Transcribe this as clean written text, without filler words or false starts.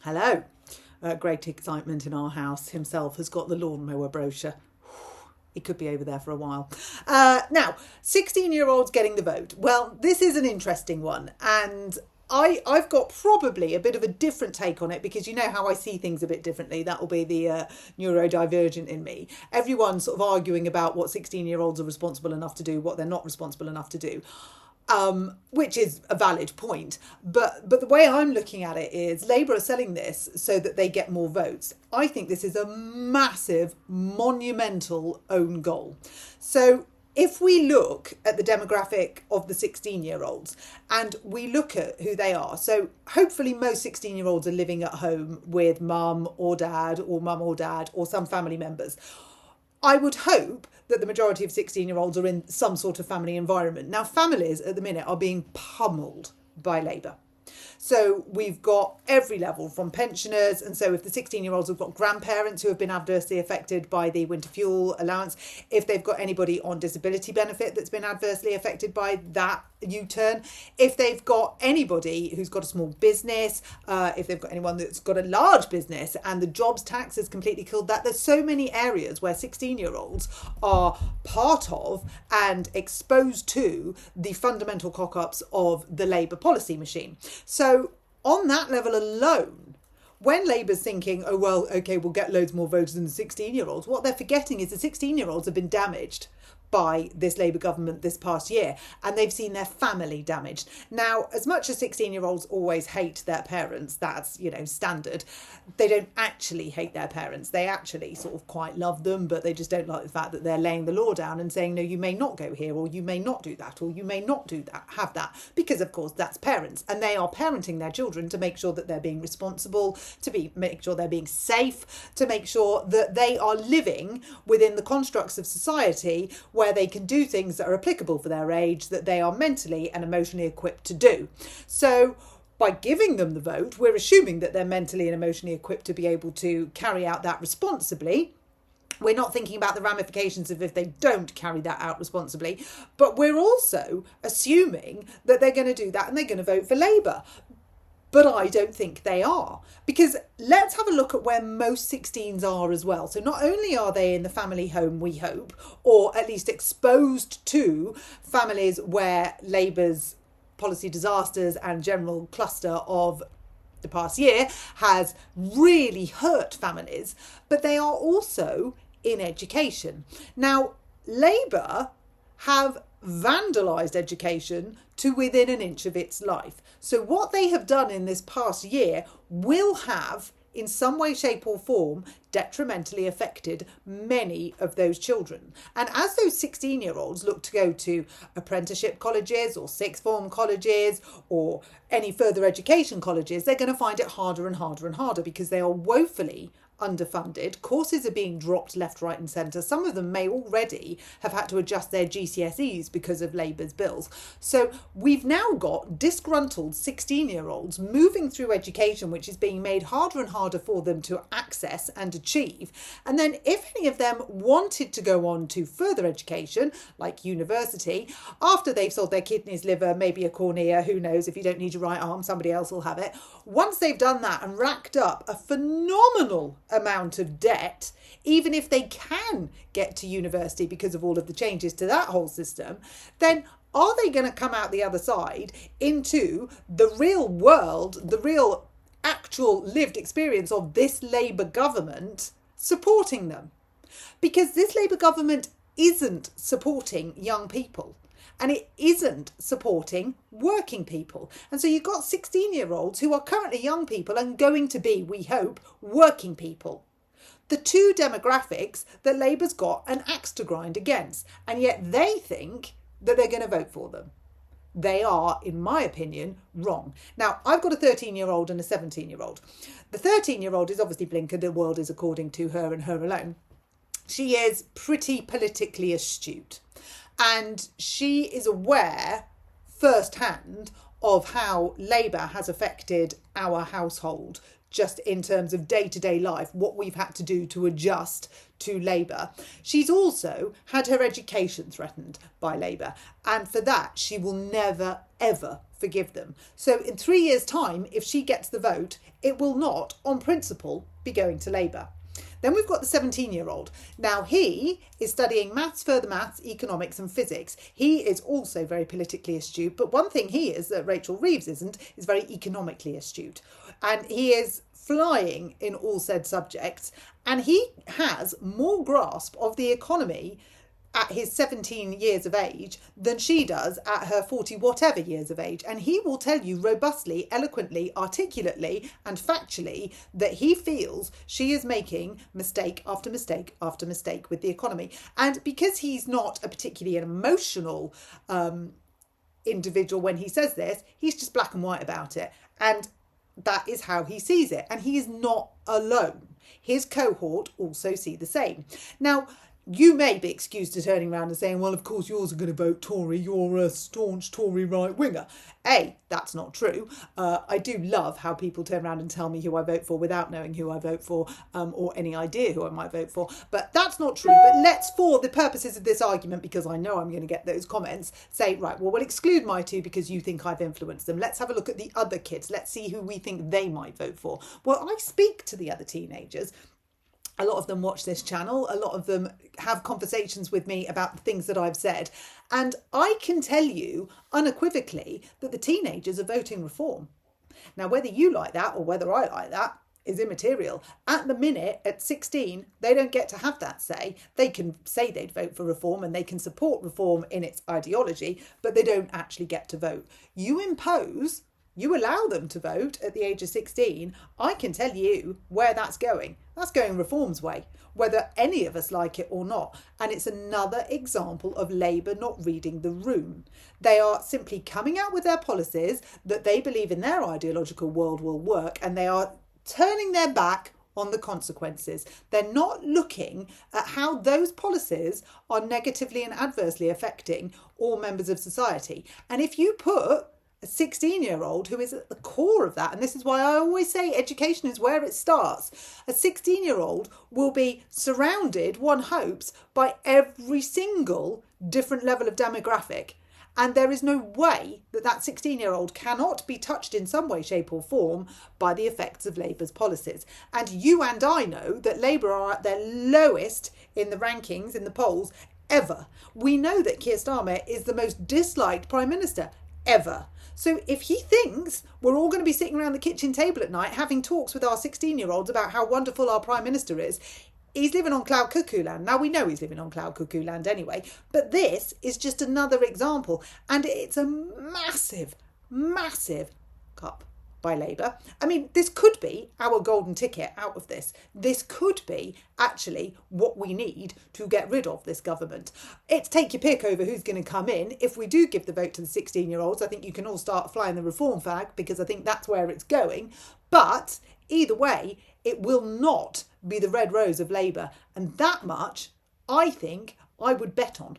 Hello. Great excitement in our house. Himself has got the lawnmower brochure. He could be over there for a while. Now, 16-year-olds getting the vote. Well, this is an interesting one. And I've got probably a bit of a different take on it because you know how I see things a bit differently. That will be the neurodivergent in me. Everyone's sort of arguing about what 16-year-olds are responsible enough to do, what they're not responsible enough to do. Which is a valid point. But the way I'm looking at it is Labour are selling this so that they get more votes. I think this is a massive, monumental own goal. So if we look at the demographic of the 16-year-olds and we look at who they are, so hopefully most 16-year-olds are living at home with mum or dad or some family members. I would hope that the majority of 16-year-olds are in some sort of family environment. Now, families at the minute are being pummeled by Labour. So we've got every level from pensioners. And so if the 16-year-olds have got grandparents who have been adversely affected by the winter fuel allowance, if they've got anybody on disability benefit that's been adversely affected by that U-turn, if they've got anybody who's got a small business, if they've got anyone that's got a large business and the jobs tax has completely killed that, there's so many areas where 16-year-olds are part of and exposed to the fundamental cock-ups of the Labour policy machine. So on that level alone, when Labour's thinking, oh, well, OK, we'll get loads more voters than the 16-year-olds, what they're forgetting is the 16-year-olds have been damaged by this Labour government this past year, and they've seen their family damaged. Now, as much as 16-year-olds always hate their parents, that's, standard, they don't actually hate their parents. They actually sort of quite love them, but they just don't like the fact that they're laying the law down and saying, no, you may not go here, or you may not do that, or you may not do that, have that, because of course that's parents, and they are parenting their children to make sure that they're being responsible, make sure they're being safe, to make sure that they are living within the constructs of society where they can do things that are applicable for their age, that they are mentally and emotionally equipped to do. So by giving them the vote, we're assuming that they're mentally and emotionally equipped to be able to carry out that responsibly. We're not thinking about the ramifications of if they don't carry that out responsibly, but we're also assuming that they're going to do that and they're going to vote for Labour. But I don't think they are, because let's have a look at where most 16s are as well. So not only are they in the family home, we hope, or at least exposed to families where Labour's policy disasters and general cluster of the past year has really hurt families, but they are also in education. Now, Labour have vandalised education to within an inch of its life. So what they have done in this past year will have, in some way, shape or form, detrimentally affected many of those children. And as those 16-year-olds look to go to apprenticeship colleges or sixth form colleges or any further education colleges, they're going to find it harder and harder and harder because they are woefully underfunded. Courses are being dropped left, right and centre. Some of them may already have had to adjust their GCSEs because of Labour's bills. So we've now got disgruntled 16-year-olds moving through education, which is being made harder and harder for them to access and achieve. And then if any of them wanted to go on to further education, like university, after they've sold their kidneys, liver, maybe a cornea, who knows, if you don't need your right arm, somebody else will have it. Once they've done that and racked up a phenomenal amount of debt, even if they can get to university because of all of the changes to that whole system, then are they going to come out the other side into the real world, the real actual lived experience of this Labour government supporting them? Because this Labour government isn't supporting young people. And it isn't supporting working people. And so you've got 16-year-olds who are currently young people and going to be, we hope, working people. The two demographics that Labour's got an axe to grind against. And yet they think that they're going to vote for them. They are, in my opinion, wrong. Now, I've got a 13-year-old and a 17-year-old. The 13-year-old is obviously blinkered. The world is according to her and her alone. She is pretty politically astute. And she is aware firsthand of how Labour has affected our household, just in terms of day-to-day life, what we've had to do to adjust to Labour. She's also had her education threatened by Labour. And for that, she will never, ever forgive them. So in 3 years' time, if she gets the vote, it will not, on principle, be going to Labour. Then we've got the 17-year-old. Now, he is studying maths, further maths, economics and physics. He is also very politically astute, but one thing he is that Rachel Reeves isn't, is very economically astute. And he is flying in all said subjects, and he has more grasp of the economy at his 17 years of age than she does at her 40 whatever years of age. And he will tell you robustly, eloquently, articulately and factually that he feels she is making mistake after mistake after mistake with the economy. And because he's not a particularly emotional individual when he says this, he's just black and white about it. And that is how he sees it. And he is not alone. His cohort also see the same. Now, you may be excused to turning around and saying, well, of course, yours are going to vote Tory. You're a staunch Tory right-winger. That's not true. I do love how people turn around and tell me who I vote for without knowing who I vote for or any idea who I might vote for. But that's not true. But let's, for the purposes of this argument, because I know I'm going to get those comments, say, right, well, we'll exclude my two because you think I've influenced them. Let's have a look at the other kids. Let's see who we think they might vote for. Well, I speak to the other teenagers. A lot of them watch this channel. A lot of them have conversations with me about the things that I've said. And I can tell you unequivocally that the teenagers are voting reform. Now, whether you like that or whether I like that is immaterial. At the minute, at 16, they don't get to have that say. They can say they'd vote for reform and they can support reform in its ideology, but they don't actually get to vote. You allow them to vote at the age of 16, I can tell you where that's going. That's going reform's way, whether any of us like it or not. And it's another example of Labour not reading the room. They are simply coming out with their policies that they believe in their ideological world will work, and they are turning their back on the consequences. They're not looking at how those policies are negatively and adversely affecting all members of society. And if you put a 16-year-old who is at the core of that, and this is why I always say education is where it starts. A 16-year-old will be surrounded, one hopes, by every single different level of demographic. And there is no way that 16-year-old cannot be touched in some way, shape or form by the effects of Labour's policies. And you and I know that Labour are at their lowest in the rankings, in the polls, ever. We know that Keir Starmer is the most disliked Prime Minister ever. So if he thinks we're all going to be sitting around the kitchen table at night having talks with our 16-year-olds about how wonderful our Prime Minister is, he's living on cloud cuckoo land. Now, we know he's living on cloud cuckoo land anyway, but this is just another example. And it's a massive, massive cup by Labour. I mean, this could be our golden ticket out of this. This could be actually what we need to get rid of this government. It's take your pick over who's going to come in. If we do give the vote to the 16-year-olds, I think you can all start flying the reform flag, because I think that's where it's going. But either way, it will not be the red rose of Labour. And that much, I think, I would bet on.